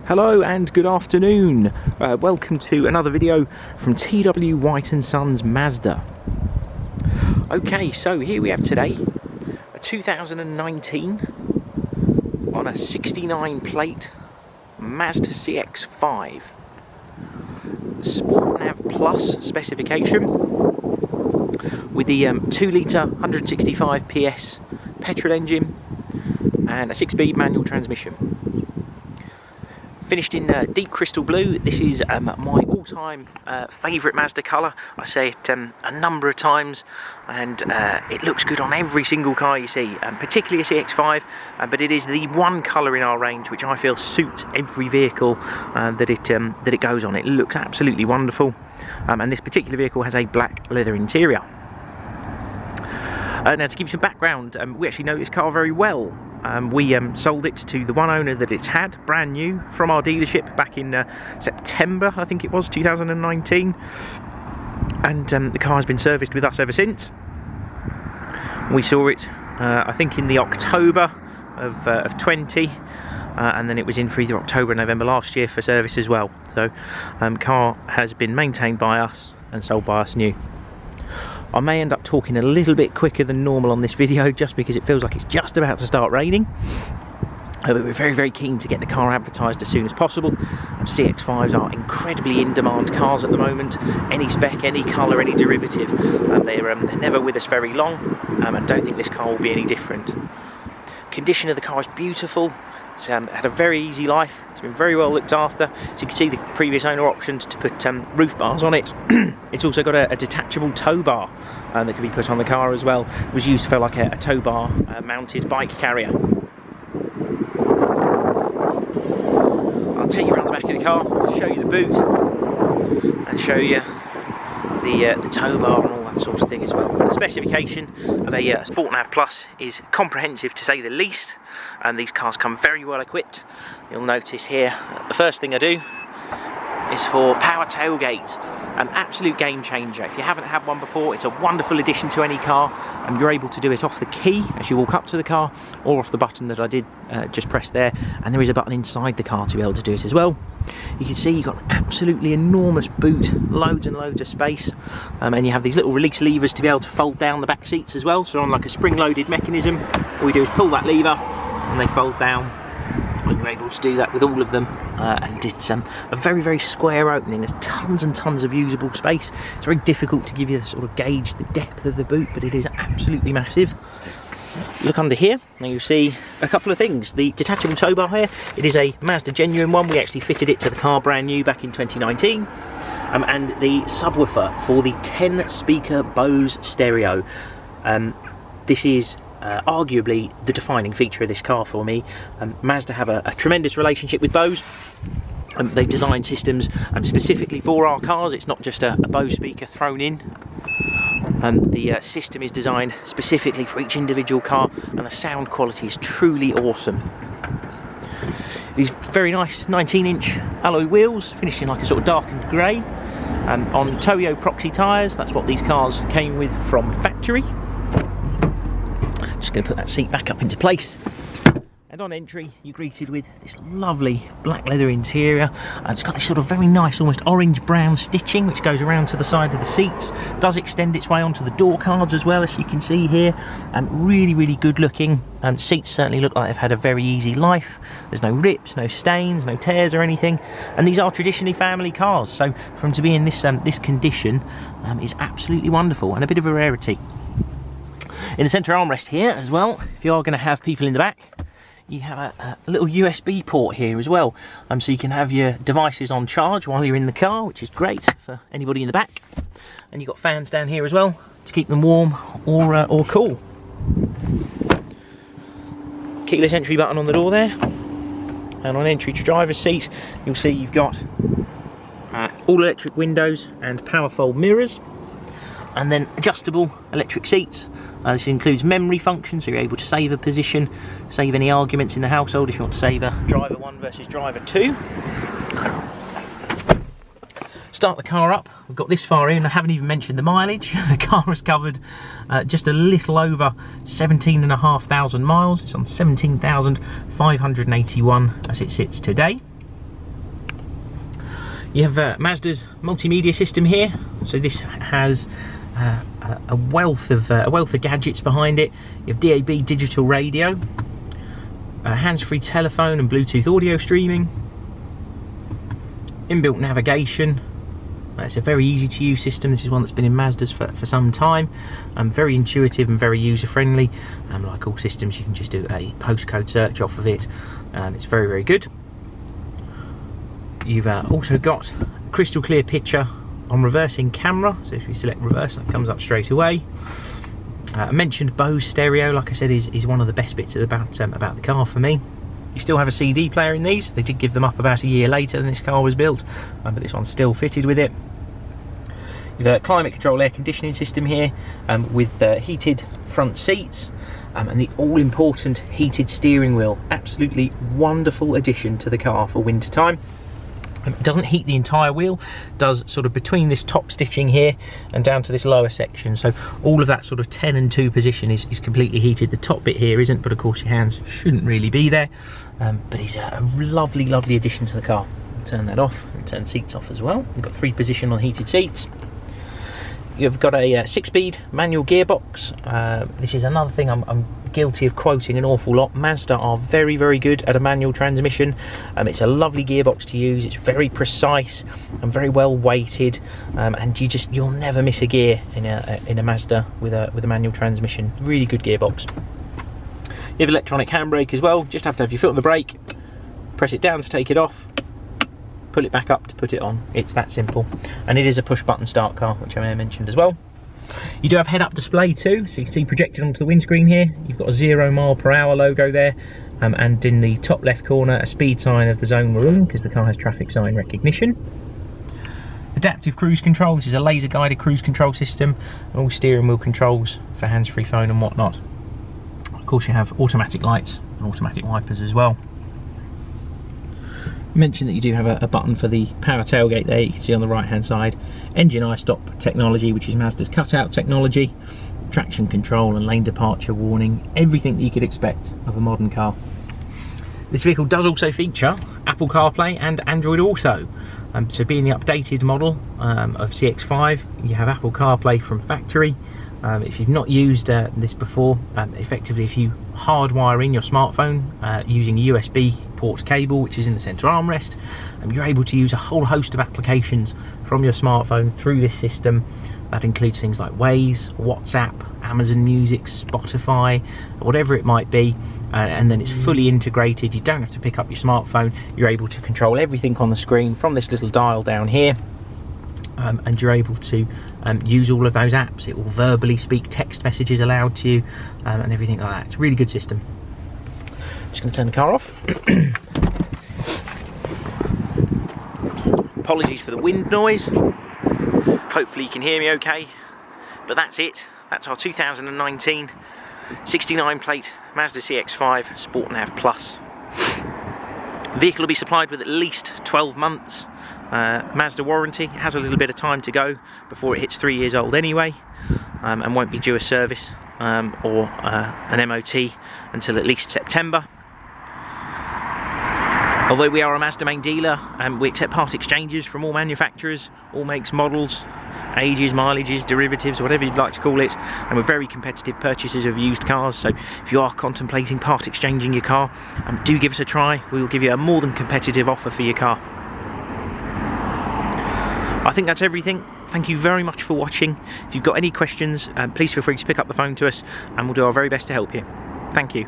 Hello and good afternoon. Welcome to another video from TW White & Sons Mazda. Okay, so here we have today a 2019 on a 69 plate Mazda CX5 Sport Nav Plus specification with the 2 litre 165 PS petrol engine and a 6-speed manual transmission. Finished in deep crystal blue. This is my all-time favourite Mazda colour. I say it a number of times, and it looks good on every single car you see, particularly a CX5, but it is the one colour in our range which I feel suits every vehicle that it goes on. It looks absolutely wonderful, and this particular vehicle has a black leather interior. Now, to give you some background, we actually know this car very well. We sold it to the one owner that it's had, brand new, from our dealership back in September, I think it was, 2019. And the car has been serviced with us ever since. We saw it, I think, in the October of 20, and then it was in for either October or November last year for service as well. So, car has been maintained by us and sold by us new. I may end up talking a little bit quicker than normal on this video just because it feels like it's just about to start raining. But we're very keen to get the car advertised as soon as possible. CX5s are incredibly in demand cars at the moment. Any spec, any colour, any derivative. They're never with us very long, and I don't think this car will be any different. Condition of the car is beautiful. It's had a very easy life. It's been very well looked after. So you can see the previous owner options to put roof bars on it. It's also got a detachable tow bar that can be put on the car as well. It was used for like a tow bar mounted bike carrier. I'll take you around the back of the car, show you the boot, and show you the tow bar and all that sort of thing as well. The specification of a Sport Nav Plus is comprehensive to say the least, and these cars come very well equipped. You'll notice here, the first thing I do is for power tailgate, an absolute game changer. If you haven't had one before, it's a wonderful addition to any car, and you're able to do it off the key as you walk up to the car, or off the button that I did just press there, and there is a button inside the car to be able to do it as well. You can see you've got an absolutely enormous boot, loads and loads of space, and you have these little release levers to be able to fold down the back seats as well. So on like a spring-loaded mechanism, all we do is pull that lever and they fold down. And we're able to do that with all of them, and it's a very square opening. There's tons and tons of usable space. It's very difficult to give you the sort of gauge the depth of the boot, but it is absolutely massive. Look under here, now you see a couple of things. The detachable tow bar here, it is a Mazda genuine one. We actually fitted it to the car brand new back in 2019. And the subwoofer for the 10-speaker Bose stereo. This is arguably the defining feature of this car for me. Mazda have a tremendous relationship with Bose. They design systems specifically for our cars. It's not just a Bose speaker thrown in. The system is designed specifically for each individual car, and the sound quality is truly awesome. These very nice 19-inch alloy wheels, finished in like a sort of darkened grey, on Toyo Proxy tyres. That's what these cars came with from factory. Just going to put that seat back up into place. And on entry, you're greeted with this lovely black leather interior. It's got this sort of very nice, almost orange-brown stitching, which goes around to the side of the seats. Does extend its way onto the door cards as well, as you can see here. Really good looking. Seats certainly look like they've had a very easy life. There's no rips, no stains, no tears or anything. And these are traditionally family cars, so for them to be in this condition is absolutely wonderful, and a bit of a rarity. In the centre armrest here as well, if you are going to have people in the back, you have a little USB port here as well, so you can have your devices on charge while you're in the car, which is great for anybody in the back. And you've got fans down here as well to keep them warm or cool. Keyless entry button on the door there, and on entry to driver's seat, you'll see you've got all electric windows and power fold mirrors, and then adjustable electric seats. This includes memory function, so you're able to save a position, save any arguments in the household if you want to save a driver 1 versus driver 2. Start the car up. We've got this far in, I haven't even mentioned the mileage. The car has covered just a little over 17,500 miles. It's on 17,581 as it sits today. You have Mazda's multimedia system here, so this has a wealth of gadgets behind it. You have DAB digital radio, hands-free telephone and Bluetooth audio streaming, inbuilt navigation. It's a very easy to use system. This is one that's been in Mazdas for some time. Very intuitive and very user friendly. Like all systems, you can just do a postcode search off of it. It's very, very good. You've also got a crystal clear picture on reversing camera, so if you select reverse, that comes up straight away. I mentioned Bose stereo, like I said, is one of the best bits about the car for me. You still have a CD player in these. They did give them up about a year later than this car was built, but this one's still fitted with it. You've a climate control air conditioning system here, with heated front seats, and the all-important heated steering wheel. Absolutely wonderful addition to the car for winter time. It doesn't heat the entire wheel, does sort of between this top stitching here and down to this lower section, so all of that sort of 10 and 2 position is completely heated. The top bit here isn't, but of course your hands shouldn't really be there, but it's a lovely, lovely addition to the car. Turn that off and turn seats off as well. You've got 3 position on heated seats. You've got a 6-speed manual gearbox. This is another thing I'm guilty of quoting an awful lot. Mazda are very, very good at a manual transmission. It's a lovely gearbox to use. It's very precise and very well weighted, and you'll never miss a gear in a Mazda with a manual transmission. Really good gearbox. You have electronic handbrake as well. Just have to have your foot on the brake, press it down to take it off, pull it back up to put it on. It's that simple. And it is a push button start car, which I may have mentioned as well. You do have head-up display too, so you can see projected onto the windscreen here. You've got a 0 mph logo there, and in the top left corner a speed sign of the zone we're in, because the car has traffic sign recognition. Adaptive cruise control. This is a laser guided cruise control system, and all steering wheel controls for hands-free phone and whatnot. Of course you have automatic lights and automatic wipers as well. Mention that you do have a button for the power tailgate there. You can see on the right hand side engine i-stop technology, which is Mazda's cutout technology, traction control and lane departure warning, everything that you could expect of a modern car. This vehicle does also feature Apple CarPlay and Android Auto. So being the updated model of CX5, you have Apple CarPlay from factory. If you've not used this before, effectively if you hardwire in your smartphone using a USB port cable, which is in the center armrest, you're able to use a whole host of applications from your smartphone through this system. That includes things like Waze, WhatsApp, Amazon Music, Spotify, whatever it might be, and then it's fully integrated. You don't have to pick up your smartphone. You're able to control everything on the screen from this little dial down here, and you're able to use all of those apps. It will verbally speak text messages aloud to you, and everything like that. It's a really good system. Just going to turn the car off. Apologies for the wind noise. Hopefully you can hear me okay. But that's it. That's our 2019 69 plate Mazda CX5 Sport Nav Plus. The vehicle will be supplied with at least 12 months Mazda warranty. It has a little bit of time to go before it hits 3 years old anyway, and won't be due a service or an MOT until at least September. Although we are a Mazda main dealer, we accept part exchanges from all manufacturers, all makes, models, ages, mileages, derivatives, whatever you'd like to call it, and we're very competitive purchasers of used cars. So if you are contemplating part exchanging your car, do give us a try. We will give you a more than competitive offer for your car. I think that's everything. Thank you very much for watching. If you've got any questions, please feel free to pick up the phone to us and we'll do our very best to help you. Thank you.